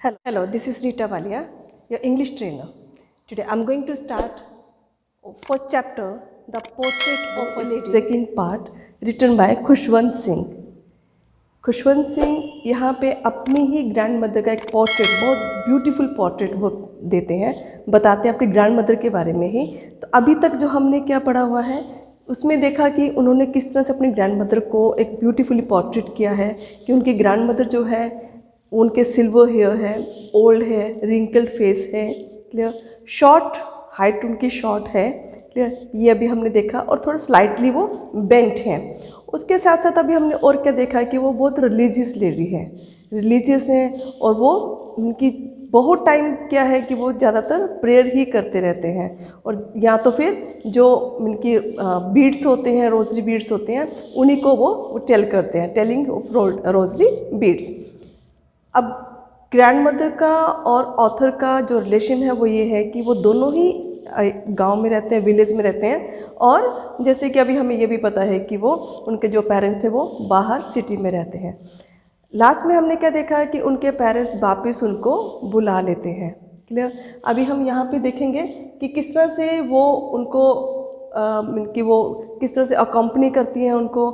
Hello, this is Rita Valia, your English trainer. Today I'm going to start first chapter, The Portrait of a Lady, second part, written by Khushwant Singh. Khushwant Singh यहाँ पे अपनी ही grand mother का एक portrait, बहुत beautiful portrait वो देते हैं, बताते हैं अपनी ग्रैंड मदर के बारे में ही. तो अभी तक जो हमने क्या पढ़ा हुआ है उसमें देखा कि उन्होंने किस तरह से अपनी ग्रैंड मदर को एक ब्यूटीफुली पोर्ट्रेट किया है कि उनकी ग्रैंड मदर जो है उनके सिल्वर हेयर है, ओल्ड है, रिंकल्ड फेस है, क्लियर, शॉर्ट हाइट उनकी शॉर्ट है, क्लियर, ये अभी हमने देखा, और थोड़ा स्लाइटली वो बेंट हैं. उसके साथ साथ अभी हमने और क्या देखा कि वो बहुत रिलीजियस लेडी है, रिलीजियस हैं, और वो उनकी बहुत टाइम क्या है कि वो ज़्यादातर प्रेयर ही करते रहते हैं, और या तो फिर जो उनकी बीड्स होते हैं, रोजरी बीड्स होते हैं, उन्हीं को वो टेल करते हैं, टेलिंग ऑफ रोजरी बीड्स. अब ग्रैंड मदर का और ऑथर का जो रिलेशन है वो ये है कि वो दोनों ही गांव में रहते हैं, विलेज में रहते हैं, और जैसे कि अभी हमें ये भी पता है कि वो उनके जो पेरेंट्स थे वो बाहर सिटी में रहते हैं. लास्ट में हमने क्या देखा है कि उनके पेरेंट्स वापस उनको बुला लेते हैं, क्लियर. अभी हम यहाँ पे देखेंगे कि किस तरह से वो उनको कि वो किस तरह से अकम्पनी करती हैं उनको,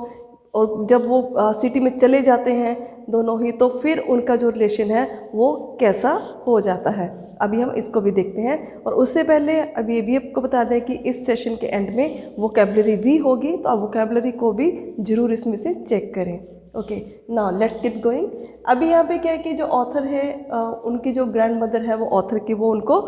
और जब वो सिटी में चले जाते हैं दोनों ही, तो फिर उनका जो रिलेशन है वो कैसा हो जाता है. अभी हम इसको भी देखते हैं, और उससे पहले अभी ये भी आपको बता दें कि इस सेशन के एंड में वोकैबुलरी भी होगी, तो आप वोकैबुलरी को भी ज़रूर इसमें से चेक करें. Okay, now let's get going. अभी यहाँ पे क्या है कि जो ऑथर है उनकी जो ग्रैंड मदर है वो ऑथर की, वो उनको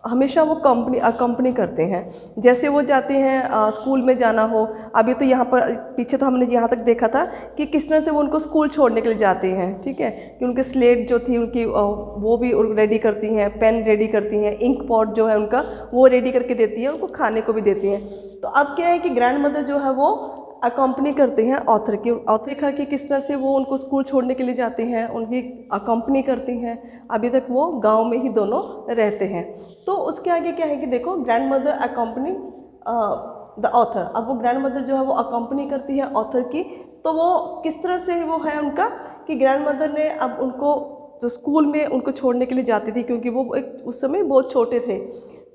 हमेशा वो अकम्पनी करते हैं. जैसे वो जाते हैं स्कूल में जाना हो, अभी तो यहाँ पर पीछे तो हमने यहाँ तक देखा था कि किस तरह से वो उनको स्कूल छोड़ने के लिए जाते हैं, ठीक है, कि उनके स्लेट जो थी उनकी वो भी रेडी करती हैं, पेन रेडी करती हैं, इंक पॉट जो है उनका वो रेडी करके देती है, उनको खाने को भी देती हैं. तो अब क्या है कि ग्रैंड मदर जो है वो अकम्पनी करते हैं ऑथर की. ऑथर देखा कि किस तरह से वो उनको स्कूल छोड़ने के लिए जाते हैं, उनकी अकम्पनी करती हैं. अभी तक वो गांव में ही दोनों रहते हैं. तो उसके आगे क्या है कि देखो, grand mother accompany the author. अब वो ग्रैंड मदर जो है वो अकम्पनी करती है ऑथर की. तो वो किस तरह से वो है उनका कि ग्रैंड मदर ने अब उनको जो स्कूल में उनको छोड़ने के लिए जाती थी, क्योंकि वो एक उस समय बहुत छोटे थे,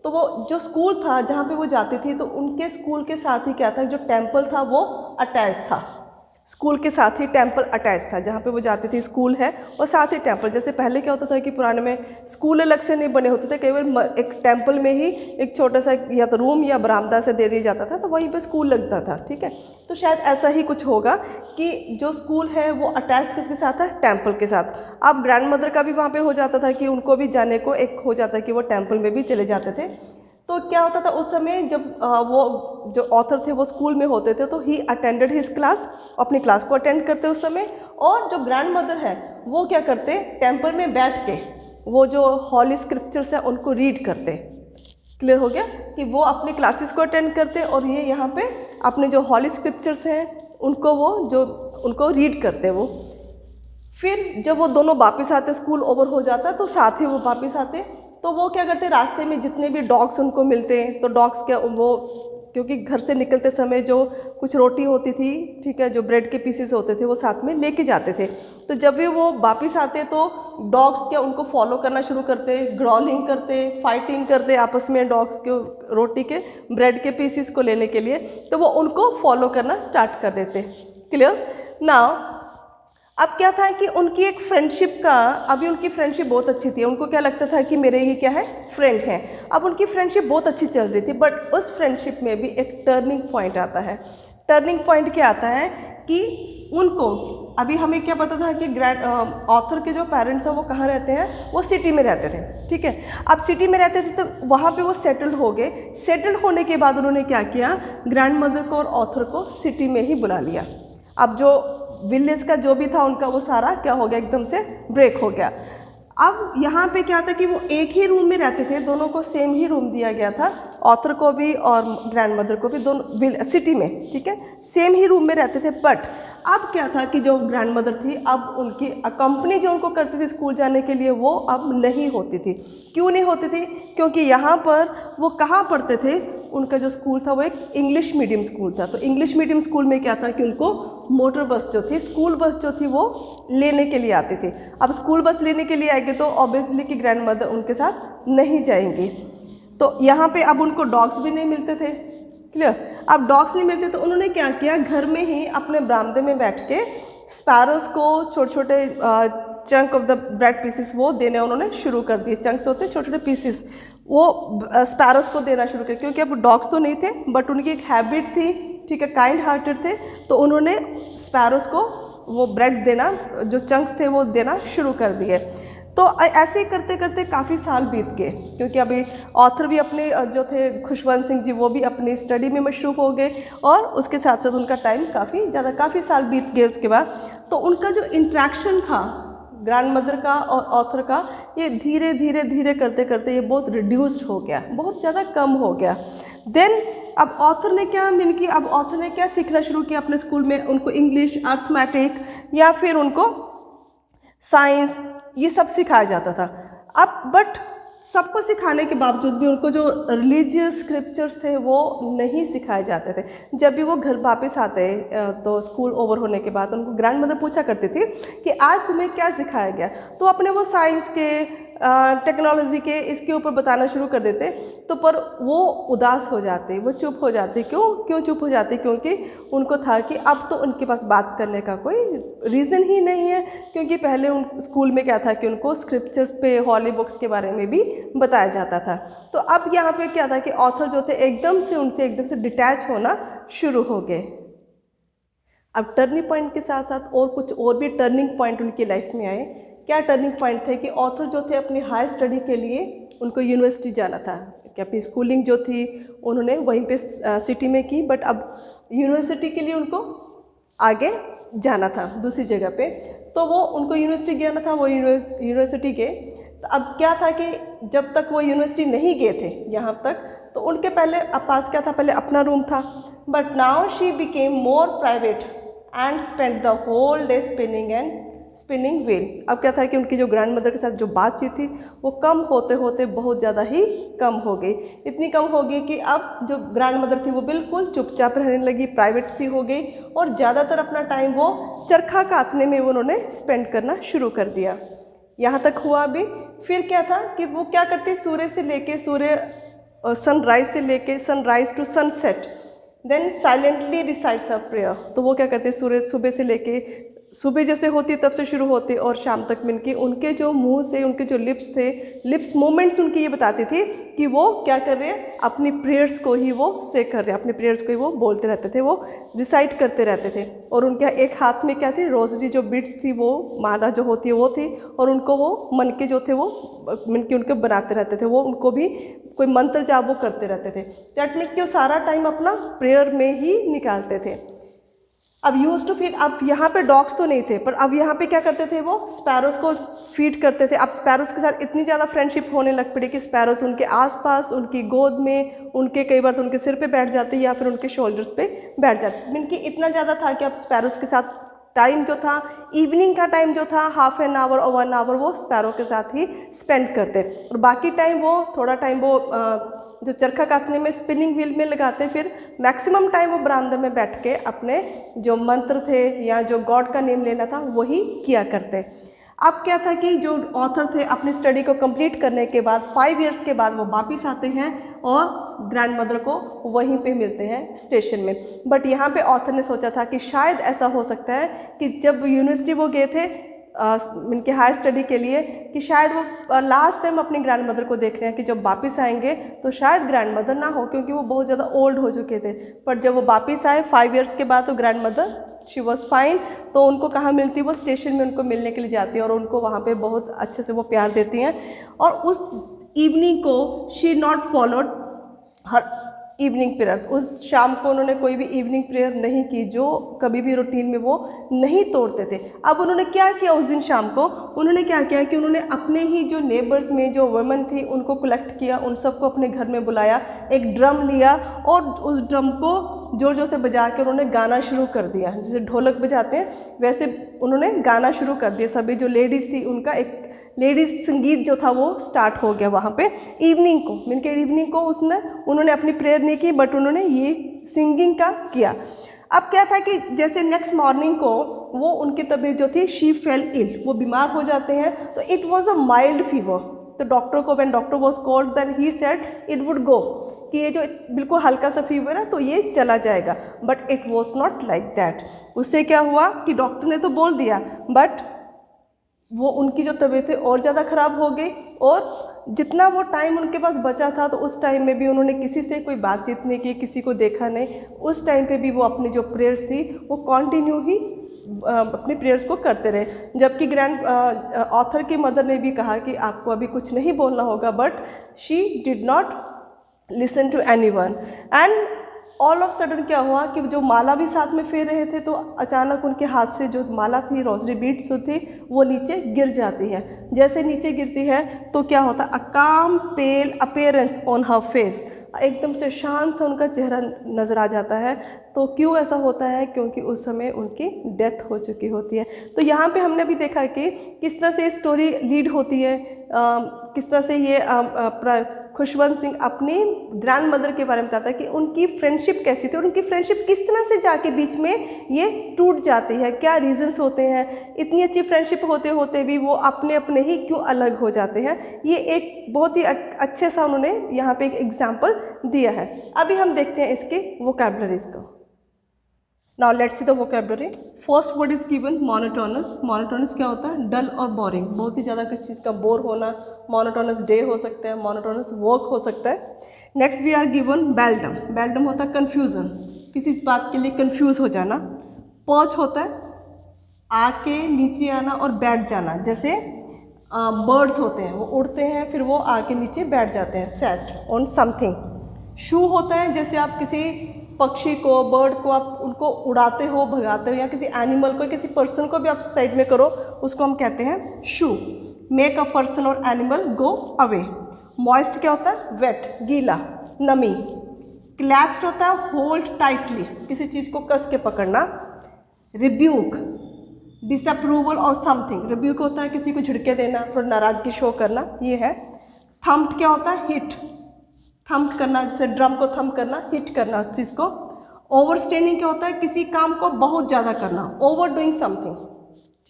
तो वो जो स्कूल था जहाँ पे वो जाती थी, तो उनके स्कूल के साथ ही क्या था, जो टेंपल था वो अटैच था. स्कूल के साथ ही टेंपल अटैच था, जहाँ पे वो जाती थी स्कूल है और साथ ही टेंपल. जैसे पहले क्या होता था कि पुराने में स्कूल अलग से नहीं बने होते थे, केवल एक टेंपल में ही एक छोटा सा या तो रूम या बरामदा से दे दिया जाता था, तो वहीं पे स्कूल लगता था, ठीक है. तो शायद ऐसा ही कुछ होगा कि जो स्कूल है वो अटैच किसके साथ है, टेंपल के साथ. अब ग्रैंड मदर का भी वहाँ पे हो जाता था कि उनको भी जाने को एक हो जाता है कि वो टेंपल में भी चले जाते थे. तो क्या होता था उस समय, जब वो जो ऑथर थे वो स्कूल में होते थे, तो ही अटेंडेड हिज क्लास, अपनी क्लास को अटेंड करते उस समय. और जो ग्रैंड मदर है वो क्या करते, टेंपल में बैठ के वो जो हॉली स्क्रिप्चर्स है उनको रीड करते. क्लियर हो गया कि वो अपनी क्लासेस को अटेंड करते, और ये यहाँ पे अपने जो हॉली स्क्रिप्चर्स हैं उनको वो जो उनको रीड करते वो. फिर जब वो दोनों वापस आते, स्कूल ओवर हो जाता तो साथ ही वो वापस आते, तो वो क्या करते, रास्ते में जितने भी डॉग्स उनको मिलते हैं, तो डॉग्स क्या वो, क्योंकि घर से निकलते समय जो कुछ रोटी होती थी, ठीक है, जो ब्रेड के पीसेस होते थे वो साथ में लेके जाते थे. तो जब भी वो वापस आते तो डॉग्स क्या उनको फॉलो करना शुरू करते, ग्रॉलिंग करते, फाइटिंग करते आपस में डॉग्स के रोटी के ब्रेड के पीसेस को लेने के लिए, तो वो उनको फॉलो करना स्टार्ट कर देते. क्लियर. नाउ अब क्या था कि उनकी एक फ्रेंडशिप का, अभी उनकी फ्रेंडशिप बहुत अच्छी थी, उनको क्या लगता था कि मेरे ये क्या है, फ्रेंड है. अब उनकी फ्रेंडशिप बहुत अच्छी चल रही थी, बट उस फ्रेंडशिप में भी एक टर्निंग पॉइंट आता है. टर्निंग पॉइंट क्या आता है कि उनको, अभी हमें क्या पता था कि ऑथर के जो पेरेंट्स हैं वो कहाँ रहते हैं, वो सिटी में रहते थे, ठीक है. अब सिटी में रहते थे तो वहाँ पे वो सेटल्ड हो गए. सेटल्ड होने के बाद उन्होंने क्या किया, ग्रैंड मदर को और ऑथर को सिटी में ही बुला लिया. अब जो विलेज का जो भी था उनका वो सारा क्या हो गया, एकदम से ब्रेक हो गया. अब यहाँ पे क्या था कि वो एक ही रूम में रहते थे, दोनों को सेम ही रूम दिया गया था, ऑथर को भी और ग्रैंड मदर को भी, दोनों सिटी में, ठीक है, सेम ही रूम में रहते थे. बट अब क्या था कि जो ग्रैंड मदर थी, अब उनकी अकम्पनी जो उनको करती थी स्कूल जाने के लिए, वो अब नहीं होती थी. क्यों नहीं होती थी, क्योंकि यहाँ पर वो कहाँ पढ़ते थे, उनका जो स्कूल था वो एक इंग्लिश मीडियम स्कूल था। तो इंग्लिश मीडियम स्कूल में क्या था कि उनको मोटर बस जो थी, स्कूल बस जो थी वो लेने के लिए आती थी। अब स्कूल बस लेने के लिए आएगी तो ऑब्वियसली कि ग्रैंड मदर उनके साथ नहीं जाएंगी। तो यहाँ पे अब उनको डॉग्स भी नहीं मिलते थे, क्लियर। अब डॉग्स नहीं मिलते तो उन्होंने क्या किया, घर में ही अपने बरामदे में बैठ के स्पैरोज़ को छोटे छोटे chunk of the bread pieces वो देने उन्होंने शुरू कर दिए। चंक्स होते हैं छोटे छोटे पीसेस, वो स्पैरोज़ को देना शुरू किया, क्योंकि अब डॉग्स तो नहीं थे बट उनकी एक हैबिट थी, ठीक है, काइंड हार्टेड थे, तो उन्होंने स्पैरोज़ को वो ब्रेड देना, जो चंक्स थे वो देना शुरू कर दिए। तो ऐसे ही करते करते काफ़ी साल बीत गए, क्योंकि अभी ऑथर भी अपने जो थे खुशवंत सिंह जी वो भी अपनी स्टडी में मशरूफ़ हो गए और उसके साथ साथ उनका टाइम काफ़ी साल बीत गए। उसके बाद तो उनका जो इंट्रैक्शन था ग्रैंड मदर का और ऑथर का, ये धीरे धीरे धीरे करते करते ये बहुत रिड्यूस्ड हो गया, बहुत ज़्यादा कम हो गया। देन अब ऑथर ने क्या मीन कि अब ऑथर ने क्या सीखना शुरू किया अपने स्कूल में, उनको इंग्लिश, अर्थमेटिक या फिर उनको साइंस, ये सब सिखाया जाता था। अब बट सबको सिखाने के बावजूद भी उनको जो रिलीजियस स्क्रिप्चर्स थे वो नहीं सिखाए जाते थे। जब भी वो घर वापस आते तो स्कूल ओवर होने के बाद उनको ग्रैंड मदर पूछा करती थी कि आज तुम्हें क्या सिखाया गया, तो अपने वो साइंस के, टेक्नोलॉजी के, इसके ऊपर बताना शुरू कर देते। तो पर वो उदास हो जाते, वो चुप हो जाते। क्यों चुप हो जाते? क्योंकि उनको था कि अब तो उनके पास बात करने का कोई रीज़न ही नहीं है, क्योंकि पहले उन स्कूल में क्या था कि उनको स्क्रिप्चर्स पे, हॉली बुक्स के बारे में भी बताया जाता था। तो अब यहाँ पे क्या था कि ऑथर जो थे एकदम से डिटैच होना शुरू हो गए। अब टर्निंग पॉइंट के साथ साथ और कुछ और भी टर्निंग पॉइंट उनकी लाइफ में आए। क्या टर्निंग पॉइंट थे कि ऑथर जो थे अपनी हायर स्टडी के लिए उनको यूनिवर्सिटी जाना था, कि अपनी स्कूलिंग जो थी उन्होंने वहीं पे सिटी में की, बट अब यूनिवर्सिटी के लिए उनको आगे जाना था दूसरी जगह पे। तो वो उनको यूनिवर्सिटी जाना था, वो यूनिवर्सिटी गए। तो अब क्या था कि जब तक वो यूनिवर्सिटी नहीं गए थे यहाँ तक, तो उनके पहले पास क्या था, पहले अपना रूम था, but now she became more private and spend the whole day spinning wheel. अब क्या था कि उनकी जो ग्रैंड मदर के साथ जो बातचीत थी वो कम होते होते बहुत ज़्यादा ही कम हो गई। इतनी कम हो गई कि अब जो ग्रैंड मदर थी वो बिल्कुल चुपचाप रहने लगी, प्राइवेट सी हो गई, और ज़्यादातर अपना टाइम वो चरखा काटने में उन्होंने स्पेंड करना शुरू कर दिया। यहाँ तक हुआ भी। फिर क्या था कि वो क्या करती, सनराइज से लेके sunrise to sunset, then silently recites a prayer. तो वो क्या करते, सूरज सुबह से लेके, सुबह जैसे होती तब से शुरू होती और शाम तक मिलके उनके जो मुंह से, उनके जो लिप्स थे, लिप्स मूवमेंट्स उनकी ये बताती थी कि वो क्या कर रहे हैं, अपनी प्रेयर्स को ही वो से कर रहे हैं, अपनी प्रेयर्स को ही वो बोलते रहते थे, वो रिसाइट करते रहते थे। और उनके एक हाथ में क्या थी, रोजरी जो बीड्स थी, वो माला जो होती है वो थी, और उनको वो मन के जो थे वो मन के उनके बनाते रहते थे, वो उनको भी कोई मंत्र जाप वो करते रहते थे। दैट मीन्स कि वो सारा टाइम अपना प्रेयर में ही निकालते थे। अब यूज टू फीड, अब यहाँ पे डॉग्स तो नहीं थे, पर अब यहाँ पे क्या करते थे, वो स्पैरोज़ को फीड करते थे। अब स्पैरोज़ के साथ इतनी ज़्यादा फ्रेंडशिप होने लग पड़ी कि स्पैरोज़ उनके आसपास, उनकी गोद में, उनके कई बार तो उनके सिर पे बैठ जाते या फिर उनके शोल्डर्स पे बैठ जाते। मीन कि इतना ज़्यादा था कि अब स्पैरोज़ के साथ टाइम जो था, इवनिंग का टाइम जो था, हाफ एन आवर और 1 आवर वो स्पैरो के साथ ही स्पेंड करते, और बाकी टाइम वो थोड़ा टाइम वो जो चरखा काटने में, स्पिनिंग व्हील में लगाते, फिर मैक्सिमम टाइम वो बरामदे में बैठ के अपने जो मंत्र थे या जो गॉड का नेम लेना था वही किया करते। अब क्या था कि जो ऑथर थे अपनी स्टडी को कंप्लीट करने के बाद 5 इयर्स के बाद वो वापस आते हैं और ग्रैंड मदर को वहीं पे मिलते हैं स्टेशन में। बट यहाँ पे ऑथर ने सोचा था कि शायद ऐसा हो सकता है कि जब यूनिवर्सिटी वो गए थे इनके हायर स्टडी के लिए, कि शायद वो लास्ट टाइम अपनी ग्रैंड मदर को देख रहे हैं कि जब वापस आएंगे तो शायद ग्रैंड मदर ना हो, क्योंकि वो बहुत ज़्यादा ओल्ड हो चुके थे। पर जब वो वापस आए 5 इयर्स के बाद तो grand mother she was fine. तो उनको कहाँ मिलती, वो स्टेशन में उनको मिलने के लिए जाती है और उनको वहाँ पे बहुत अच्छे से वो प्यार देती हैं। और उस इवनिंग को she not followed her evening prayer, उस शाम को उन्होंने कोई भी इवनिंग प्रेयर नहीं की, जो कभी भी रूटीन में वो नहीं तोड़ते थे। अब उन्होंने क्या किया, उस दिन शाम को उन्होंने क्या किया कि उन्होंने अपने ही जो नेबर्स में जो वुमेन थी उनको कलेक्ट किया, उन सबको अपने घर में बुलाया, एक ड्रम लिया और उस ड्रम को जोर जोर से बजा के उन्होंने गाना शुरू कर दिया। जैसे ढोलक बजाते हैं वैसे उन्होंने गाना शुरू कर दिया। सभी जो लेडीज़ थी उनका एक लेडीज संगीत जो था वो स्टार्ट हो गया वहाँ पे इवनिंग को, मीन के इवनिंग को उसमें उन्होंने अपनी प्रेयर नहीं की, बट उन्होंने ये सिंगिंग का किया। अब क्या था कि जैसे नेक्स्ट मॉर्निंग को वो उनकी तबीयत जो थी शी फेल इल, वो बीमार हो जाते हैं। तो it was a mild fever, तो डॉक्टर को when doctor was called then he said it would go, कि ये जो बिल्कुल हल्का सा फीवर है तो ये चला जाएगा, but it was not like that. उससे क्या हुआ कि डॉक्टर ने तो बोल दिया, बट वो उनकी जो तबीयत है और ज़्यादा ख़राब हो गई, और जितना वो टाइम उनके पास बचा था तो उस टाइम में भी उन्होंने किसी से कोई बातचीत नहीं की, किसी को देखा नहीं। उस टाइम पे भी वो अपनी जो प्रेयर्स थी वो कंटिन्यू ही अपनी प्रेयर्स को करते रहे। जबकि ग्रैंड ऑथर की मदर ने भी कहा कि आपको अभी कुछ नहीं बोलना होगा, but she did not listen to anyone. And all of sudden क्या हुआ कि जो माला भी साथ में फेर रहे थे तो अचानक उनके हाथ से जो माला थी, रोजरी बीड्स जो थी, वो नीचे गिर जाती है। जैसे नीचे गिरती है तो क्या होता है, अ काम पेल अपीयरेंस ऑन हर फेस, एकदम से शांत सा उनका चेहरा नज़र आ जाता है। तो क्यों ऐसा होता है, क्योंकि उस समय उनकी डेथ हो चुकी होती है। तो यहाँ पे हमने भी देखा कि किस तरह से स्टोरी लीड होती है, किस तरह से ये खुशवंत सिंह अपनी ग्रैंड मदर के बारे में बताता है कि उनकी फ्रेंडशिप कैसी थी और उनकी फ्रेंडशिप किस तरह से जाके बीच में ये टूट जाती है, क्या रीजंस होते हैं, इतनी अच्छी फ्रेंडशिप होते होते भी वो अपने अपने ही क्यों अलग हो जाते हैं। ये एक बहुत ही अच्छे सा उन्होंने यहाँ पे एक एग्जाम्पल दिया है। अभी हम देखते हैं इसके वोकैबुलरीज को। Now let's see the vocabulary. First word is given monotonous. Monotonous क्या होता है, डल और बोरिंग, बहुत ही ज़्यादा किसी चीज़ का बोर होना। मोनोटोनस डे हो सकता है, मोनोटोनस वर्क हो सकता है। Next we are given bedlam. Bedlam होता है कन्फ्यूज़न, किसी बात के लिए कन्फ्यूज़ हो जाना। पर्च होता है आके नीचे आना और बैठ जाना, जैसे बर्ड्स होते हैं वो उड़ते हैं फिर वो आके नीचे बैठ जाते हैं, सेट ऑन समथिंग। शू होता है जैसे आप किसी पक्षी को, बर्ड को आप उनको उड़ाते हो, भगाते हो, या किसी एनिमल को, किसी पर्सन को भी आप साइड में करो, उसको हम कहते हैं शू। मेक अ पर्सन और एनिमल गो अवे। मॉइस्ट क्या होता है, वेट, गीला, नमी। क्लैप्स्ड होता है होल्ड टाइटली, किसी चीज़ को कस के पकड़ना। रिब्यूक, डिसअप्रूवल और समथिंग। रिब्यूक होता है किसी को झिड़के देना, थोड़ा नाराज़गी शो करना, ये है। थम्प्ड क्या होता है, हिट, थम्प करना, जैसे ड्रम को थम्प करना, हिट करना उस चीज़ को। ओवरस्टेनिंग क्या होता है, किसी काम को बहुत ज़्यादा करना, ओवर डूइंग समथिंग,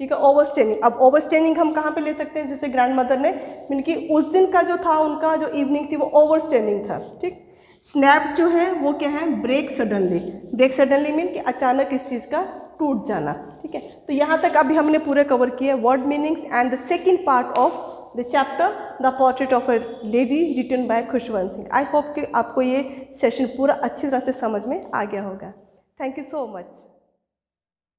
ठीक है, ओवरस्टेनिंग। अब ओवरस्टेनिंग हम कहाँ पे ले सकते हैं, जैसे ग्रैंड मदर ने, मीन कि उस दिन का जो था उनका जो इवनिंग थी वो ओवरस्टेनिंग था, ठीक। स्नैप जो है वो क्या है, break suddenly. Break suddenly mean कि अचानक इस चीज़ का टूट जाना, ठीक है। तो यहाँ तक अभी हमने पूरे कवर किए word meanings and the second part of the chapter the portrait of a lady written by Khushwant Singh. I hope कि आपको ये सेशन पूरा अच्छी तरह से समझ में आ गया होगा। Thank you so much.